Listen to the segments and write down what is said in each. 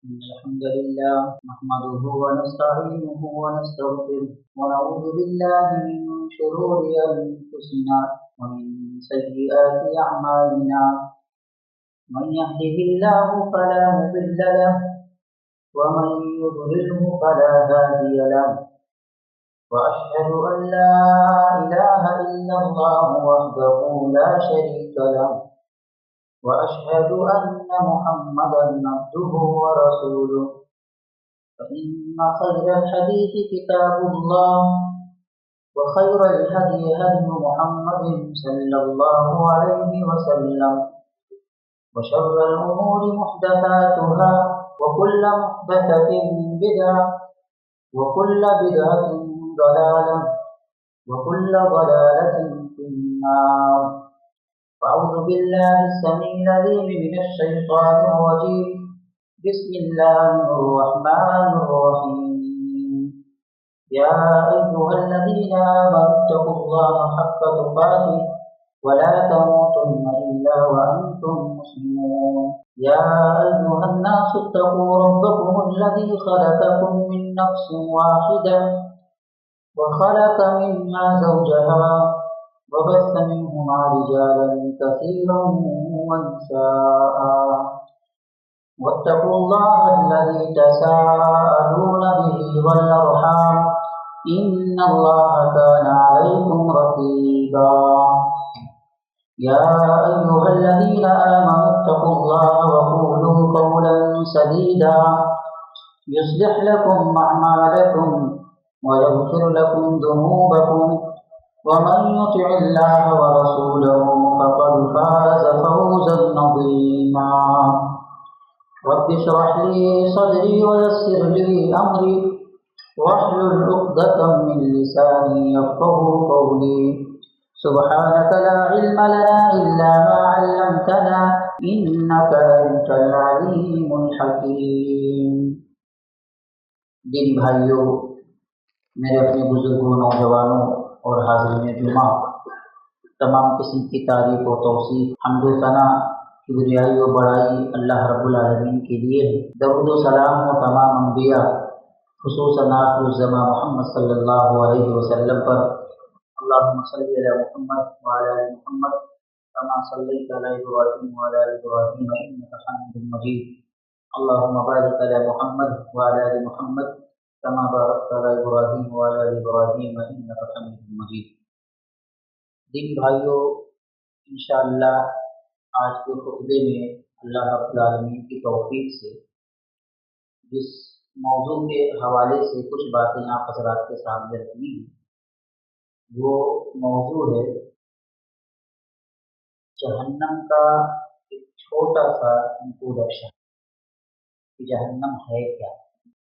الحمد لله نحمده ونستعينه ونستغفره ونعوذ بالله من شرور أنفسنا ومن سيئات أعمالنا من يهده الله فلا مضل له ومن يضلله فلا هادي له وأشهد أن لا إله إلا الله وحده لا شريك له وأشهد أن محمدا عبده ورسوله فإن خير الحديث كتاب الله وخير الهدي هدي محمد صلى الله عليه وسلم وشر الأمور محدثاتها وكل محدثة بدعة وكل بدعة ضلالة وكل ضلالة في النار. أعوذ بالله السميع العليم من الشيطان الرجيم. بسم الله الرحمن الرحيم. يا أيها الذين آمنوا اتقوا الله حق تقاته ولا تموتن إلا وأنتم مسلمون. يا أيها الناس اتقوا ربكم الذي خلقكم من نفس واحدة وخلق منها زوجها وبث منهما رجالا كثيرا ونساء واتقوا الله الذي تساءلون به والأرحام إن الله كان عليكم رقيبا. يا أيها الذين آمنوا اتقوا الله وقولوا قولا سديدا يصلح لكم أعمالكم ويغفر لكم ذنوبكم ومن يطع الله ورسوله فقد فاز فوزا عظيما. رب اشرح لي صدري ويسر لي أمري واحلل عقدة من لساني يفقهوا قولي. سبحانك لا علم لنا إلا ما علمتنا إنك أنت العليم الحكيم. دین بھائیوں، میرے اپنے بزرگوں، نوجوانوں اور حاضرین جمعہ، تمام قسم کی تعریف و توصیف، حمد و ثنا، کبریائی و بڑائی اللہ رب العالمین کے لیے ہے. درود و سلام و تمام انبیاء، خصوصاً آخر الزمان محمد صلی اللہ علیہ وسلم پر. اللہم صلی علی محمد وعلی آل محمد کما صلیت علی ابراہیم وعلی آل ابراہیم انک حمید مجید. اللہم بارک علی محمد وعلی آل محمد کما بارکت علی ابراہیم وعلی آل ابراہیم انک حمید مجید. دین بھائیوں، انشاءاللہ آج کے خطبے میں اللہ رب العالمین کی توفیق سے جس موضوع کے حوالے سے کچھ باتیں آپ حضرات کے سامنے رکھنی ہیں، وہ موضوع ہے جہنم کا ایک چھوٹا سا انٹروڈکشن کہ جہنم ہے کیا.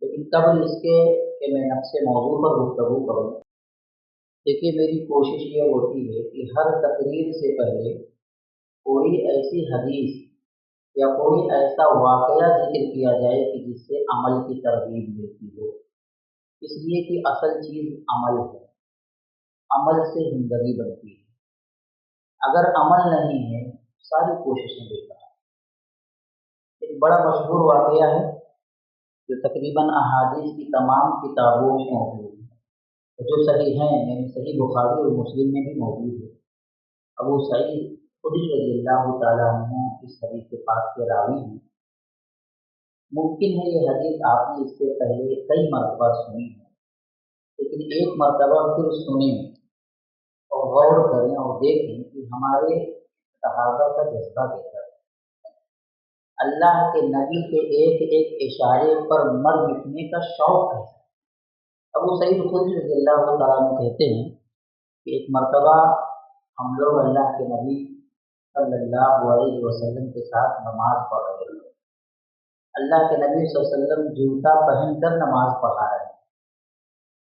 لیکن قبل اس کے کہ میں نفس موضوع پر گفتگو کروں، دیکھیے میری کوشش یہ ہوتی ہے کہ ہر تقریر سے پہلے کوئی ایسی حدیث یا کوئی ایسا واقعہ ذکر کیا جائے کہ جس سے عمل کی ترغیب ملتی ہو، اس لیے کہ اصل چیز عمل ہے، عمل سے زندگی بنتی ہے. اگر عمل نہیں ہے ساری کوششیں بیکار. ایک بڑا مشہور واقعہ ہے جو تقریباً احادیث کی تمام کتابوں میں موجود ہے، جو صحیح ہیں یعنی صحیح بخاری اور مسلم میں بھی موجود ہے. ابو سعید خدری رضی اللہ تعالیٰ عنہ اس حدیث پاک کے راوی ہیں. ممکن ہے یہ حدیث آپ نے اس سے پہلے کئی مرتبہ سنی ہے، لیکن ایک مرتبہ پھر سنیں اور غور کریں اور دیکھیں کہ ہمارے صحابہ کا جذبہ کیسا ہے. اللہ کے نبی کے ایک ایک اشارے پر مر مٹنے کا شوق ہے. ابو سعید خدری رضی اللہ تعالیٰ عنہ کہتے ہیں کہ ایک مرتبہ ہم لوگ اللہ کے نبی صلی اللہ علیہ وسلم کے ساتھ نماز پڑھ رہے ہیں. اللہ کے نبی صلی اللہ علیہ وسلم جوتا پہن کر نماز پڑھا رہے ہیں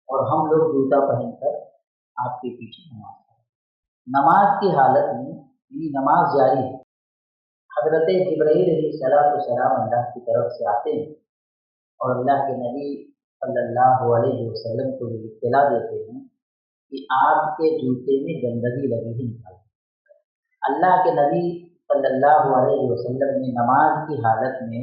اور ہم لوگ جوتا پہن کر آپ کے پیچھے نماز پڑھ رہے ہیں. نماز کی حالت میں یعنی نماز جاری ہے. حضرت جبرائیل علیہ السلام اللہ کی طرف سے آتے ہیں اور اللہ کے نبی صلی اللہ علیہ وسلم کو یہ اطلاع دیتے ہیں کہ آپ کے جوتے میں گندگی لگی ہے، نکال. اللہ کے نبی صلی اللہ علیہ وسلم نے نماز کی حالت میں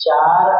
4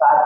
7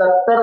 70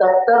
70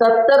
70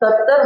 70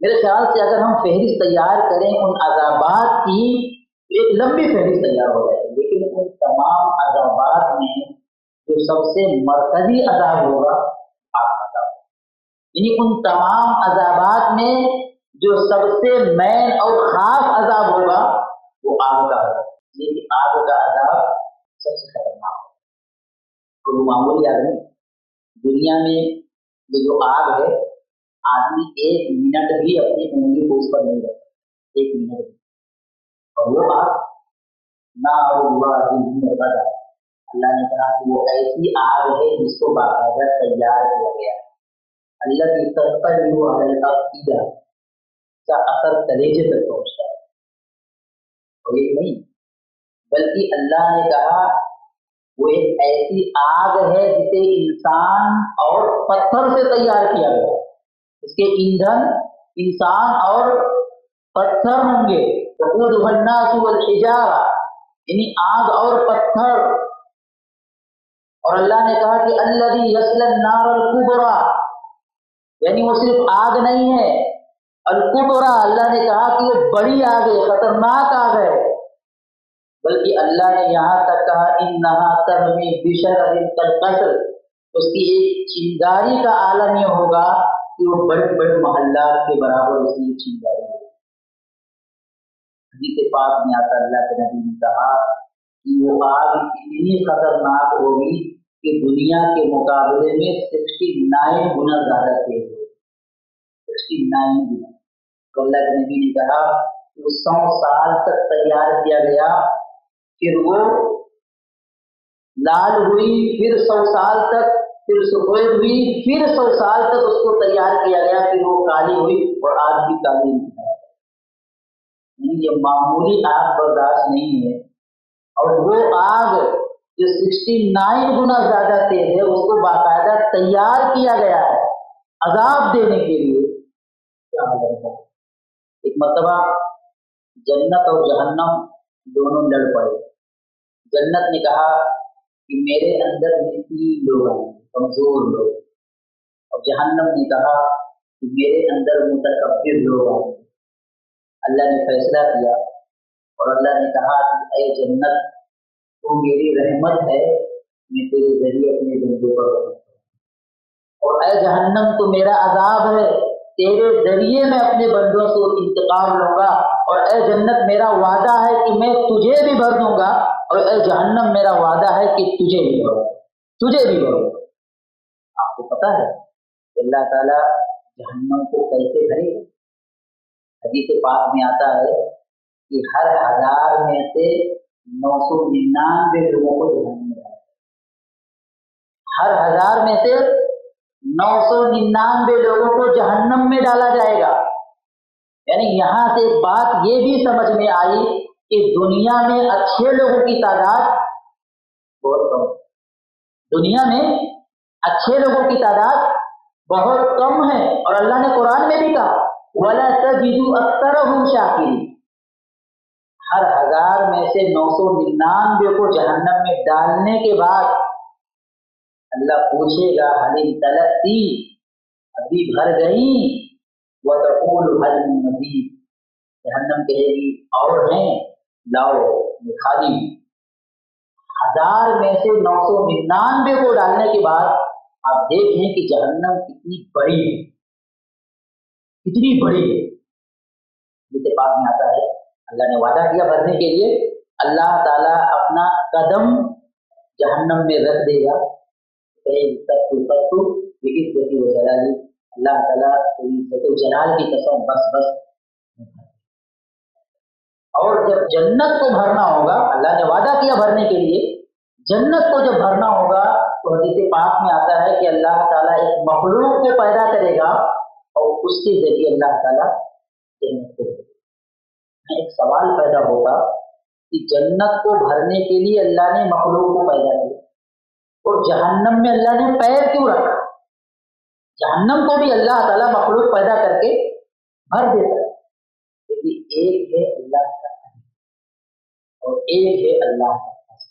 میرے خیال سے اگر ہم فہرست تیار کریں ان عذابات کی تو ایک لمبی فہرست تیار ہو جائے گی، لیکن ان تمام عذابات میں جو سب سے مرکزی عذاب ہوگا آگ کا عذاب، یعنی ان تمام عذابات میں جو سب سے مین اور خاص عذاب ہوگا وہ آگ کا عذاب، لیکن آگ کا عذاب سب سے خطرناک ہے۔ کوئی معمولی آگ نہیں، دنیا میں یہ جو آگ ہے، آدمی ایک منٹ بھی اپنی انگلی کو اس پر نہیں رکھتا، ایک منٹ بھی، اور وہ آگ نہ اللہ نے کہا کہ وہ ایسی آگ ہے جس کو باقاعدہ تیار کیا گیا، اللہ کی طرف کا اثر کلیجے تک پہنچتا ہے، اور یہ نہیں بلکہ اللہ نے کہا وہ ایک ایسی آگ ہے جسے انسان اور پتھر سے تیار کیا گیا، اس کے ایندھن انسان اور پتھر ہوں گے، وقودها الناس والحجارہ، یعنی آگ اور پتھر۔ اور اللہ نے کہا کہ الذی یصلی النار الکبریٰ، یعنی وہ صرف آگ نہیں ہے، الکبریٰ اللہ نے کہا کہ وہ بڑی آگ ہے، خطرناک آگ ہے، بلکہ اللہ نے یہاں تک کہا انہا ترمی بشرر کالقصر، اس کی ایک چنگاری کا عالم یہ ہوگا کہ وہ بڑے بڑے محلات کے برابر اس کی چنگاری ہوگی۔ حدیث پاک میں آتا اللہ کے نبی نے کہا کہ وہ آگ اتنی خطرناک ہوگی کہ دنیا کے مقابلے میں 69 گنا زیادہ تیز ہوگی، 69 گنا۔ تو اللہ کے نبی نے کہا کہ وہ 100 سال تک تیار کیا گیا، پھر وہ لال ہوئی، پھر 100 سال تک، پھر سفید ہوئی، پھر 100 سال تک اس کو تیار کیا گیا، پھر وہ کالی ہوئی، اور آج بھی کالی نہیں ہے۔ یہ معمولی آگ برداشت نہیں ہے، اور وہ آگ جو 69 گنا زیادہ تیز ہے اس کو باقاعدہ تیار کیا گیا ہے عذاب دینے کے لیے۔ کیا حالت ہے؟ ایک مرتبہ جنت اور جہنم دونوں لڑ پڑے، جنت نے کہا کہ میرے اندر مسکین لوگ ہیں، کمزور لوگ، اور جہنم نے کہا کہ میرے اندر متکبر لوگ ہیں۔ اللہ نے فیصلہ کیا اور اللہ نے کہا کہ اے جنت تو میری رحمت ہے، میں تیرے ذریعے اپنے بندوں پر رحمت کروں، اور اے جہنم تو میرا عذاب ہے، تیرے ذریعے میں اپنے بندوں سے انتقام لوں گا، اور اے جنت میرا وعدہ ہے کہ میں تجھے بھی بھر دوں گا، اور اے جہنم میرا وعدہ ہے کہ تجھے بھی بھروں گا، تجھے بھی بھروں گا۔ آپ کو پتا ہے کہ اللہ تعالیٰ جہنم کو کیسے بھرے گا؟ حدیث پاک میں آتا ہے کہ ہر 1000 میں سے 999 لوگوں کو جہنم میں ڈالا، ہر 1000 میں سے 999 لوگوں کو جہنم میں ڈالا جائے گا۔ یعنی یہاں سے ایک بات یہ بھی سمجھ میں آئی کہ دنیا میں اچھے لوگوں کی تعداد بہت کم ہے، دنیا میں اچھے لوگوں کی تعداد بہت کم ہے، اور اللہ نے قرآن میں بھی کہا وَلَا تَجِدُ أَكْثَرَهُمْ شَاكِرِينَ، ہر 1000 میں سے 999 کو جہنم میں ڈالنے کے بعد اللہ پوچھے گا هَلِ امْتَلَأْتِ، ابھی بھر گئی، وَتَقُولُ هَلْ مِن مَّزِيدٍ، جہنم کہے گی اور ہیں، لاؤ میں خالی ہوں۔ 1000 میں سے 999 کو ڈالنے کے بعد آپ دیکھیں کہ جہنم کتنی بڑی ہے، کتنی بڑی ہے۔ جس پاک میں آتا ہے اللہ نے وعدہ کیا بھرنے کے لیے، اللہ تعالیٰ اپنا قدم جہنم میں رکھ دے گا، اللہ تعالیٰ عزت و جلال کی قسم بس بس۔ اور جب جنت کو بھرنا ہوگا، اللہ نے وعدہ کیا بھرنے کے لیے، جنت کو جب بھرنا ہوگا تو حدیث پاک میں آتا ہے کہ اللہ تعالیٰ ایک مخلوق کو پیدا کرے گا اور اس کے ذریعے اللہ تعالیٰ جنت کو بھرے گا۔ ایک سوال پیدا ہوگا کہ جنت کو بھرنے کے لیے اللہ نے مخلوق کو پیدا کیا اور جہنم میں اللہ نے پیر کیوں رکھا؟ جہنم کو بھی اللہ تعالیٰ مخلوق پیدا کر کے بھر دیتا ہے، لیکن ایک ہے اللہ کا اور ایک ہے اللہ کا فضل۔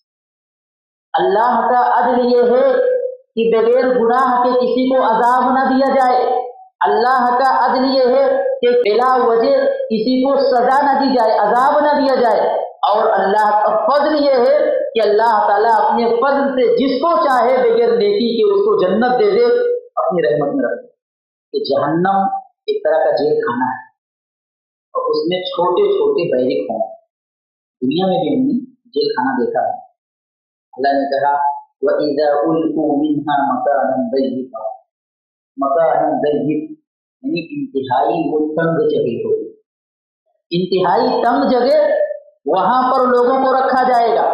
اللہ کا عدل یہ ہے کہ بغیر گناہ کے کسی کو عذاب نہ دیا جائے، اللہ کا عدل یہ ہے کہ بلا وجہ کسی کو سزا نہ دی جائے، عذاب نہ دیا جائے. اور اللہ کا فضل یہ ہے کہ اللہ تعالیٰ اپنے فضل سے جس کو چاہے بغیر نیکی کے اس کو جنت دے دے، اپنی رحمت میں رکھ دے. کہ جہنم ایک طرح کا جیل خانہ ہے اور اس میں چھوٹے چھوٹے بیرک ہوں. دنیا میں بھی ہم نے جیل خانہ دیکھا ہے. اللہ نے کہا وَإِذَا أُلْقُوا مِنْهَا مَكَانًا ضَيِّقًا، مکان ضیق یعنی انتہائی وہ تنگ جگہ ہوگی، انتہائی تنگ جگہ وہاں پر لوگوں کو رکھا جائے گا.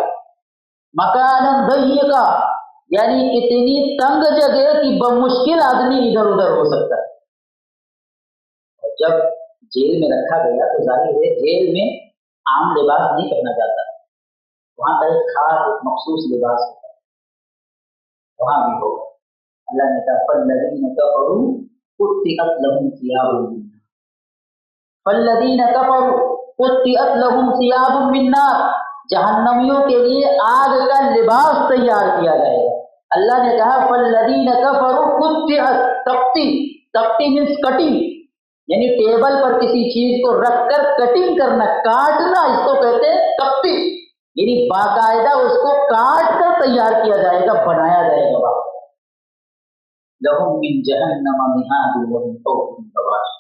مکان ضیقا یعنی اتنی تنگ جگہ کہ بمشکل آدمی ادھر ادھر ہو سکتا ہے. اور جب جیل میں رکھا گیا تو ظاہر ہے جیل میں عام لباس نہیں پہنا جاتا، وہاں کا ایک خاص ایک مخصوص لباس ہوتا ہے، وہاں بھی ہوگا. اللہ نے کہا فَالَّذِينَ كَفَرُوا قُطِّعَتْ لَهُمْ ثِيَابٌ مِّن نَّارٍ، فَالَّذِينَ كَفَرُوا قُطِّعَتْ لَهُمْ ثِيَابٌ مِّن نَّارٍ، جہنمیوں کے لیے آگ کا لباس تیار کیا جائے گا. اللہ نے کہا فَالَّذِينَ كَفَرُوا قُطِّعَتْ، تقطی مینس کٹنگ، یعنی ٹیبل پر کسی چیز کو رکھ کر کٹنگ کرنا، کاٹنا، اس کو کہتے ہیں تقطی. یعنی باقاعدہ اس کو کاٹ کر تیار کیا جائے گا، بنایا جائے گا. لَهُم مِّن جَهَنَّمَ مِهَادٌ وَمِن فَوْقِهِمْ غَوَاشٍ،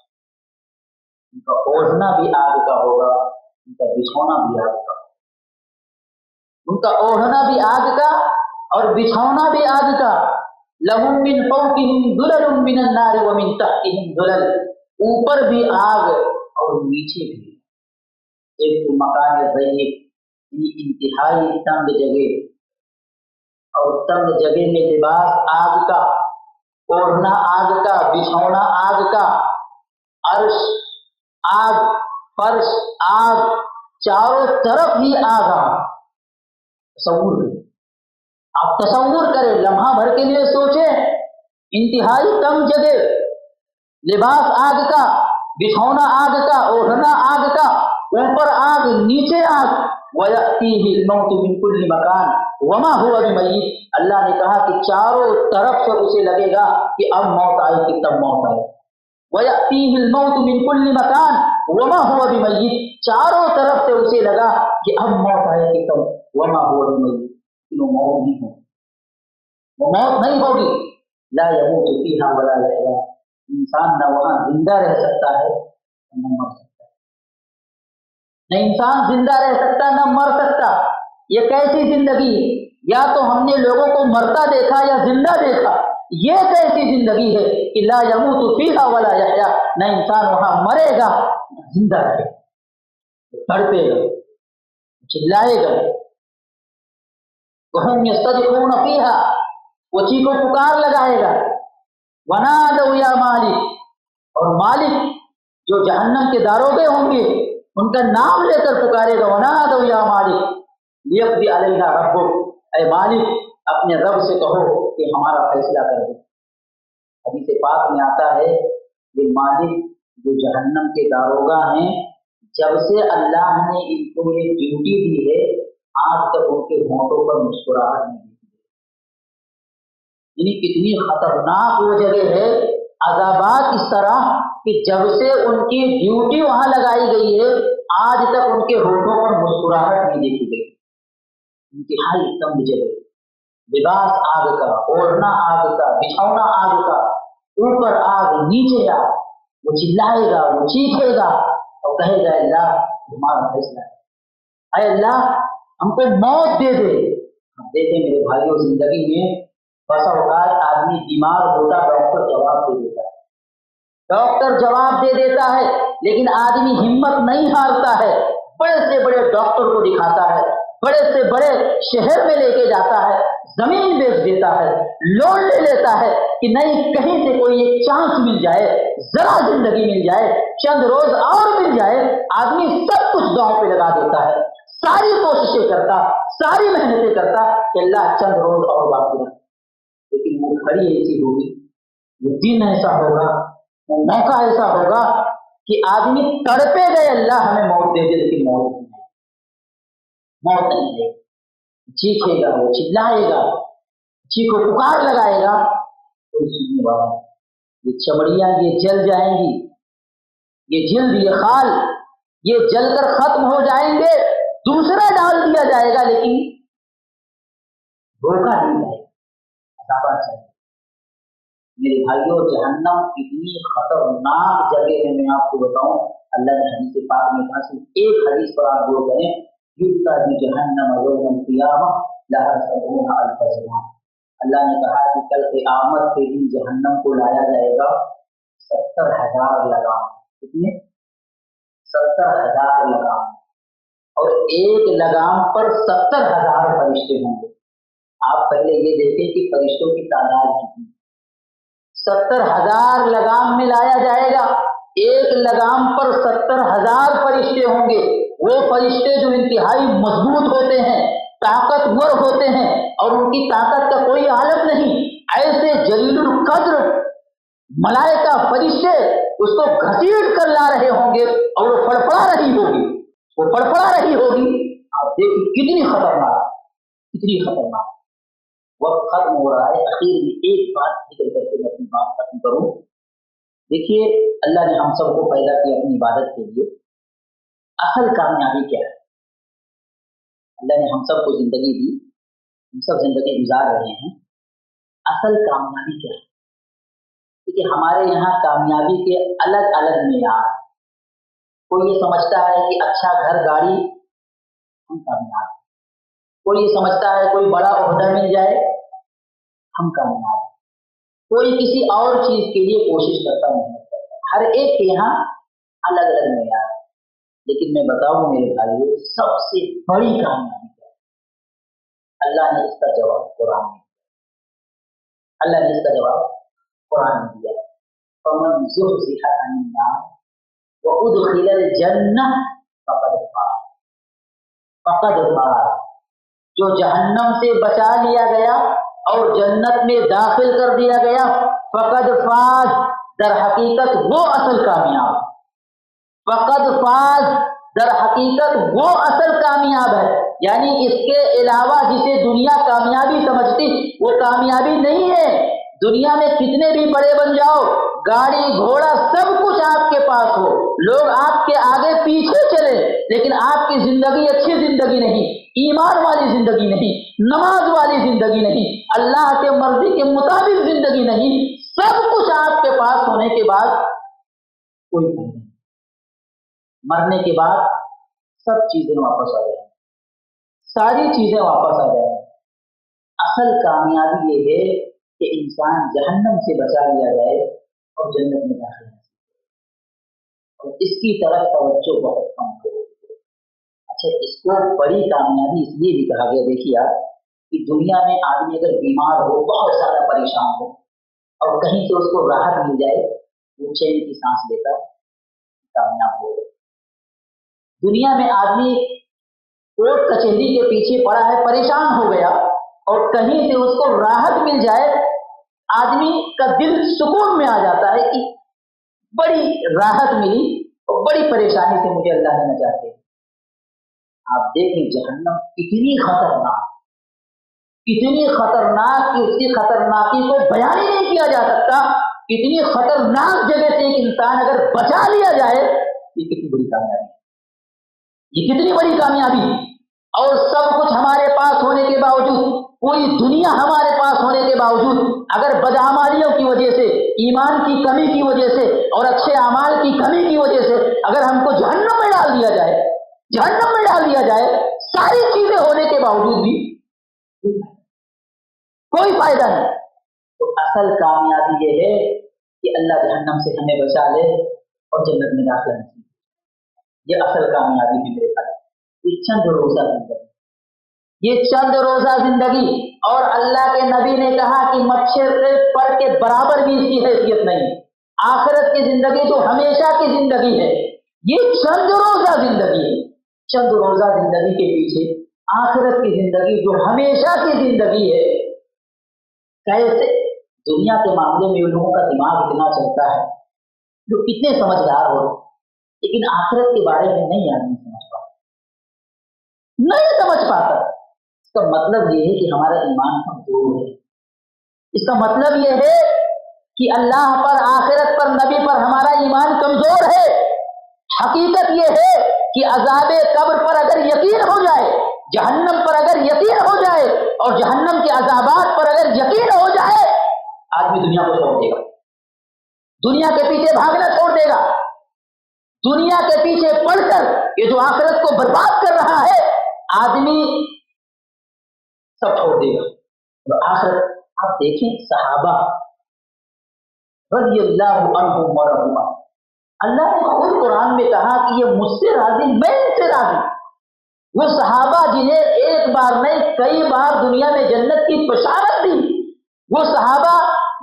ان کا اوڑھنا بھی آگ کا ہوگا، ان کا بچھونا بھی آگ کا ہوگا. ان کا اوڑھنا بھی آگ کا اور بچھونا بھی آگ کا. لَهُم مِّن فَوْقِهِمْ ظُلَلٌ مِّنَ النَّارِ وَمِن تَحْتِهِمْ ظُلَلٌ، اوپر بھی آگ اور نیچے بھی. ایک تو مکان ضیق یعنی انتہائی تنگ جگہ، اور تنگ جگہ میں لباس آگ کا، اوڑھنا آگ کا، بچھونا آگ کا، عرش آگ، فرش آگ، چاروں طرف ہی آگ. تصور کریں، آپ تصور کریں، لمحہ بھر کے لیے سوچیں. انتہائی تنگ جگہ، لباس آگ کا، بچھونا آگ کا، اوڑھنا آگ کا، اوپر آگ نیچے آگ. وَيَأْتِيهِ الْمَوْتُ مِنْ كُلِّ مَكَانٍ وَمَا هُوَ بِمَيِّتٍ، اللہ نے کہا کہ چاروں طرف سے اسے لگے گا کہ اب موت آئے کہ تب موت آئے. وَيَأْتِيهِ الْمَوْتُ مِنْ كُلِّ مَكَانٍ وَمَا هُوَ بِمَيِّتٍ، چاروں طرف سے اسے لگا کہ اب موت آئے کہ تب وَمَا هُوَ بِمَيِّتٍ، وہ موت نہیں ہوگی، وہ موت نہیں ہوگی. لا يموت فيها ولا يحيا، انسان نہ وہاں زندہ رہ سکتا ہے نہ مر سکتا، نہ انسان زندہ رہ سکتا نہ مر سکتا. یہ کیسی زندگی ہے؟ یا تو ہم نے لوگوں کو مرتا دیکھا یا زندہ دیکھا. یہ کیسی زندگی ہے کہ لا يموت فيها ولا يحيا، نہ انسان وہاں مرے گا نہ زندہ رہے گا، تڑپے گا، چلائے گا. وهم يصطرخون فيها، وہ چیخو پکار لگائے گا. ونادوا یا مالک، اور مالک جو جہنم کے داروغے ہوں گے ان کا نام لے کر پکارے گا. ونادوا یا مالک لیقضی علینا ربک، اے مالک اپنے رب سے کہو کہ ہمارا فیصلہ کر دے. حدیث پاک میں آتا ہے یہ مالک جو جہنم کے داروغہ ہیں، جب سے اللہ نے ان کو یہ ڈیوٹی دی ہے آج تک ان کے ہونٹوں پر مسکراہٹ نہیں دی. یعنی کتنی خطرناک وہ جگہ ہے. عذابات اس طرح کہ جب سے ان کی ڈیوٹی وہاں لگائی گئی ہے آج تک ان کے ہونٹوں پر مسکراہٹ نہیں دیکھی گئی. انتہائی تنگ جگہ، لباس آگ کا، اوڑھنا آگ کا، بچھونا آگ کا، اوپر آگ نیچے آگ. وہ چلائے گا، وہ چیخے گا اور کہے گا اللہ تمہارا فیصلہ ہے، اے اللہ ہم کو موت دے دے. دیکھیں میرے بھائیوں، زندگی میں بسا اوقات آدمی بیمار ہوتا ڈاکٹر جواب دے دیتا ہے، ڈاکٹر جواب دے دیتا ہے، لیکن آدمی ہمت نہیں ہارتا ہے، بڑے سے بڑے ڈاکٹر کو دکھاتا ہے، بڑے سے بڑے شہر میں لے کے جاتا ہے، زمین بیچ دیتا ہے، لون لے لیتا ہے کہ نہیں کہیں سے کوئی ایک چانس مل جائے، ذرا زندگی مل جائے، چند روز اور مل جائے. آدمی سب کچھ داؤں پہ لگا دیتا ہے، ساری کوششیں کرتا، ساری محنتیں کرتا کہ اللہ چند روز اور باقی رکھ. لیکن وہ گھڑی ایسی ہوگی، وہ دن ایسا ہوگا، وہ موقع ایسا ہوگا کہ آدمی تڑپے گئے اللہ ہمیں موت دے دے، لیکن موت نہیں ہے، موت نہیں ہے. چیخے گا، وہ چلائے گا، چیخو پکار لگائے گا، کوئی سننے والا. یہ چمڑیاں یہ جل جائیں گی، یہ جلد یہ خال یہ جل کر ختم ہو جائیں گے، دوسرا ڈال دیا جائے گا، لیکن دھوکہ نہیں جائے گا، عذاب چاہیے۔ میرے بھائیوں، جہنم اتنی خطرناک جگہ ہے، میں آپ کو بتاؤں، اللہ نے حدیث پاک میں کہا، صرف ایک حدیث پر آپ غور کریں، یؤتی بجہنم یوم القیامہ لہا 70,000 زمام۔ اللہ نے کہا کہ کل قیامت کے دن جہنم کو لایا جائے گا 70,000 لگام۔ کتنے؟ 70,000 لگام، اور ایک لگام پر 70,000 فرشتے ہوں گے۔ آپ پہلے یہ دیکھیں کہ فرشتوں کی تعداد کتنی، 70,000 لگام میں لایا جائے گا، ایک لگام پر 70,000 فرشتے ہوں گے۔ وہ فرشتے جو انتہائی مضبوط ہوتے ہیں، طاقتور ہوتے ہیں، اور ان کی طاقت کا کوئی عالم نہیں، ایسے جلیل القدر ملائکہ فرشتے اس کو گھسیٹ کر لا رہے ہوں گے، اور وہ فڑفڑا رہی ہوگی، وہ فڑفڑا رہی ہوگی۔ آپ دیکھیں کتنی خطرناک، کتنی خطرناک۔ وقت ختم ہو رہا ہے، اخیر میں ایک بات ذکر کر کے میں اپنی بات ختم کروں۔ دیکھیے، اللہ نے ہم سب کو پیدا کیا اپنی عبادت کے لیے، اصل کامیابی کیا ہے؟ اللہ نے ہم سب کو زندگی دی، ہم سب زندگی گزار رہے ہیں، اصل کامیابی کیا ہے؟ دیکھیے، ہمارے یہاں کامیابی کے الگ الگ معیار ہیں۔ کوئی یہ سمجھتا ہے کہ اچھا گھر گاڑی ہم کامیاب ہیں، کوئی یہ سمجھتا ہے کوئی بڑا عہدہ مل جائے ہم کامیاب ہیں، کوئی کسی اور چیز کے لیے کوشش کرتا، محنت کرتا، ہر ایک کے یہاں الگ الگ معیار ہے۔ لیکن میں بتاؤں میرے بھائیوں، سب سے بڑی کامیابی کیا ہے؟ اللہ نے اس کا جواب قرآن میں دیا، اللہ نے اس کا جواب قرآن میں دیا۔ فَمَنْ زُحْزِحَ عَنِ النَّارِ وَأُدْخِلَ الْجَنَّةَ فَقَدْ فَازَ، فقد فاز، جو جہنم سے بچا لیا گیا اور جنت میں داخل کر دیا گیا، فقد فاز، در حقیقت وہ اصل کامیاب، فقد فاز، در حقیقت وہ اصل کامیاب ہے۔ یعنی اس کے علاوہ جسے دنیا کامیابی سمجھتی، وہ کامیابی نہیں ہے۔ دنیا میں کتنے بھی بڑے بن جاؤ، گاڑی گھوڑا سب کچھ آپ کے پاس ہو، لوگ آپ کے آگے پیچھے چلے، لیکن آپ کی زندگی اچھی زندگی نہیں، ایمان والی زندگی نہیں، نماز والی زندگی نہیں، اللہ کے مرضی کے مطابق زندگی نہیں، سب کچھ آپ کے پاس ہونے کے بعد کوئی فائدہ نہیں۔ مرنے کے بعد سب چیزیں واپس آ جائیں، ساری چیزیں واپس آ جائیں۔ اصل کامیابی یہ ہے کہ انسان جہنم سے بچا لیا جائے اور جنت میں داخل ہو، اور اس کی طرف توجہ بہت کم ہو۔ اچھا، اس کو بڑی کامیابی اس لیے بھی کہا گیا، دیکھیے آپ کہ دنیا میں آدمی اگر بیمار ہو، بہت زیادہ پریشان ہو، اور کہیں سے اس کو راحت مل جائے، وہ چین کی سانس لیتا، کامیاب ہو گئے۔ دنیا میں آدمی کورٹ کچہری کے پیچھے پڑا ہے، پریشان ہو گیا، اور کہیں سے اس کو راحت مل جائے، آدمی کا دل سکون میں آ جاتا ہے کہ بڑی راحت ملی اور بڑی پریشانی سے مجھے اللہ نے نجات دی۔ آپ دیکھیں جہنم کتنی خطرناک، کتنی خطرناک کہ اس کی خطرناکی کو بیان ہی نہیں کیا جا سکتا۔ کتنی خطرناک جگہ سے ایک انسان اگر بچا لیا جائے، یہ کتنی بڑی کامیابی ہے، یہ کتنی بڑی کامیابی ہے۔ اور سب کچھ ہمارے پاس ہونے کے باوجود، پوری دنیا ہمارے پاس ہونے کے باوجود، اگر بدعمالیوں کی وجہ سے، ایمان کی کمی کی وجہ سے اور اچھے اعمال کی کمی کی وجہ سے اگر ہم کو جہنم میں ڈال دیا جائے، جہنم میں ڈال دیا جائے، ساری چیزیں ہونے کے باوجود بھی کوئی فائدہ نہیں۔ تو اصل کامیابی یہ ہے کہ اللہ جہنم سے ہمیں بچا لے اور جنت میں داخلہ نصیب، یہ اصل کامیابی ہے میرے پاس۔ یہ چند روزہ زندگی، یہ چند روزہ زندگی، اور اللہ کے نبی نے کہا کہ مچھر سے پر کے برابر بھی اس کی حیثیت نہیں۔ آخرت کی زندگی جو ہمیشہ کی زندگی ہے، یہ چند روزہ زندگی ہے۔ چند روزہ زندگی کے پیچھے آخرت کی زندگی جو ہمیشہ کی زندگی ہے۔ کیسے دنیا کے معاملے میں ان لوگوں کا دماغ اتنا چلتا ہے، جو کتنے سمجھدار ہو، لیکن آخرت کے بارے میں نہیں آدمی سمجھ پاتا، نہیں سمجھ پاتا۔ اس کا مطلب یہ ہے کہ ہمارا ایمان کمزور ہے، اس کا مطلب یہ ہے کہ اللہ پر، آخرت پر، نبی پر ہمارا ایمان کمزور ہے۔ حقیقت یہ ہے کہ عذاب قبر پر اگر یقین ہو جائے، جہنم پر اگر یقین ہو جائے اور جہنم کے عذابات پر اگر یقین ہو جائے، آدمی دنیا کو چھوڑ دے گا، دنیا کے پیچھے بھاگنا چھوڑ دے گا، دنیا کے پیچھے پڑ کر یہ جو آخرت کو برباد کر رہا ہے آدمی سب چھوڑ دے گا۔ اور آخرت آپ دیکھیں صحابہ رضی اللہ عنہم ورضوا، اللہ نے خود قرآن میں کہا کہ یہ مجھ سے راضی، میں ان سے راضی۔ وہ صحابہ جنہیں ایک بار نہیں کئی بار دنیا میں جنت کی بشارت دی، وہ صحابہ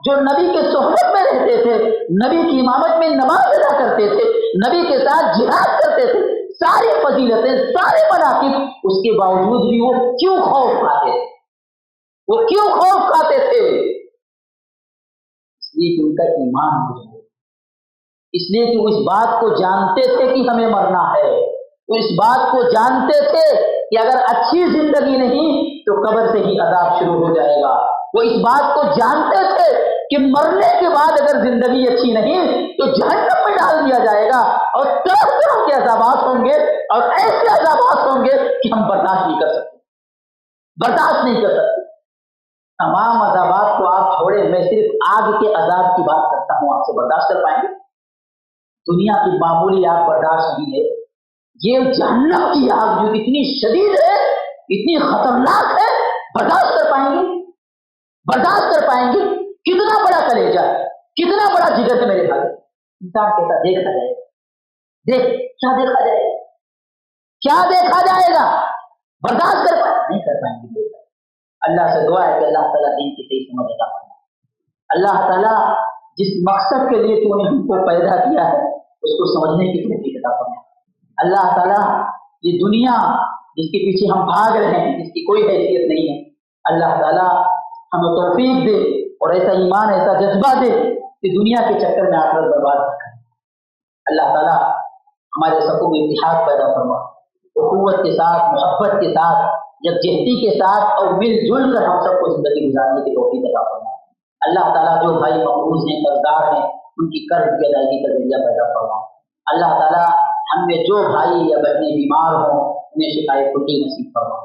جو نبی کے صحبت میں رہتے تھے، نبی کی امامت میں نماز ادا کرتے تھے، نبی کے ساتھ جہاد کرتے تھے، ساری فضیلتیں، سارے مناقب، اس کے باوجود بھی وہ کیوں خوف کھاتے تھے؟ وہ کیوں خوف کھاتے تھے؟ اس لیے کہ ان کا ایمان مضبوط، اس لیے کہ وہ اس بات کو جانتے تھے کہ ہمیں مرنا ہے، وہ اس بات کو جانتے تھے کہ اگر اچھی زندگی نہیں تو قبر سے ہی عذاب شروع ہو جائے گا، وہ اس بات کو جانتے تھے کہ مرنے کے بعد اگر زندگی اچھی نہیں تو جہنم میں ڈال دیا جائے گا اور طرح طرح کے عذابات ہوں گے اور ایسے عذابات ہوں گے کہ ہم برداشت نہیں کر سکتے، برداشت نہیں کر سکتے۔ تمام عذابات کو آپ چھوڑیں، میں صرف آگ کے عذاب کی بات کرتا ہوں، آپ سے برداشت کر پائیں گے؟ دنیا کی معمولی آگ برداشت نہیں ہے، یہ جہنم کی آگ جو اتنی شدید ہے، اتنی خطرناک ہے، برداشت کر پائیں گے؟ برداشت کر پائیں گے؟ کتنا بڑا کلیجہ، کتنا بڑا جگر ہے میرے بھائی۔ انسان کہتا دیکھا جائے گا، دیکھ کیا دیکھا جائے گا، کیا دیکھا جائے گا، برداشت کر پائیں نہیں کر پائیں گے۔ اللہ سے دعا ہے کہ اللہ تعالیٰ دین کی صحیح سمجھ عطا فرمائے۔ اللہ تعالیٰ جس مقصد کے لیے تو نے ہم کو پیدا کیا ہے اس کو سمجھنے کی توفیق عطا فرمائے۔ اللہ تعالیٰ یہ دنیا جس کے پیچھے ہم بھاگ رہے ہیں، جس کی کوئی حیثیت نہیں ہے، اللہ تعالیٰ ہمیں توفیق دے اور ایسا ایمان، ایسا جذبہ دے کہ دنیا کے چکر میں آخرت برباد نہ کرے۔ اللہ تعالیٰ ہمارے سبوں میں اتحاد پیدا فرما، اخوت کے ساتھ، محبت کے ساتھ، یکجہتی کے ساتھ اور مل جل کر ہم سب کو زندگی گزارنے کی توفیق عطا فرما۔ اللہ تعالیٰ جو بھائی مقروض ہیں، قرضدار ہیں، ان کی قرض کی ادائیگی کا ذریعہ پیدا فرما۔ اللہ تعالیٰ ہم میں جو بھائی یا بہنیں بیمار ہوں انہیں شفائے کلی نصیب فرما۔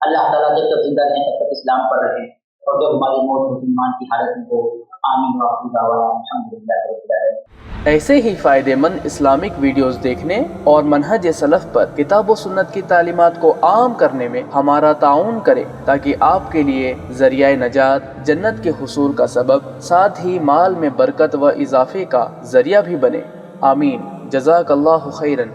اللہ تعالیٰ جب تک زندہ رہیں تب تک اسلام پر رہے اور جب ہماری موت مسلمان کی حالت میں ہو، آمین وآخر دعوانا الحمدللہ رب العالمین۔ ایسے ہی فائدہ مند اسلامک ویڈیوز دیکھنے اور منہج سلف پر کتاب و سنت کی تعلیمات کو عام کرنے میں ہمارا تعاون کریں تاکہ آپ کے لیے ذریعہ نجات، جنت کے حصول کا سبب، ساتھ ہی مال میں برکت و اضافے کا ذریعہ بھی بنے۔ آمین۔ جزاک اللہ خیرن۔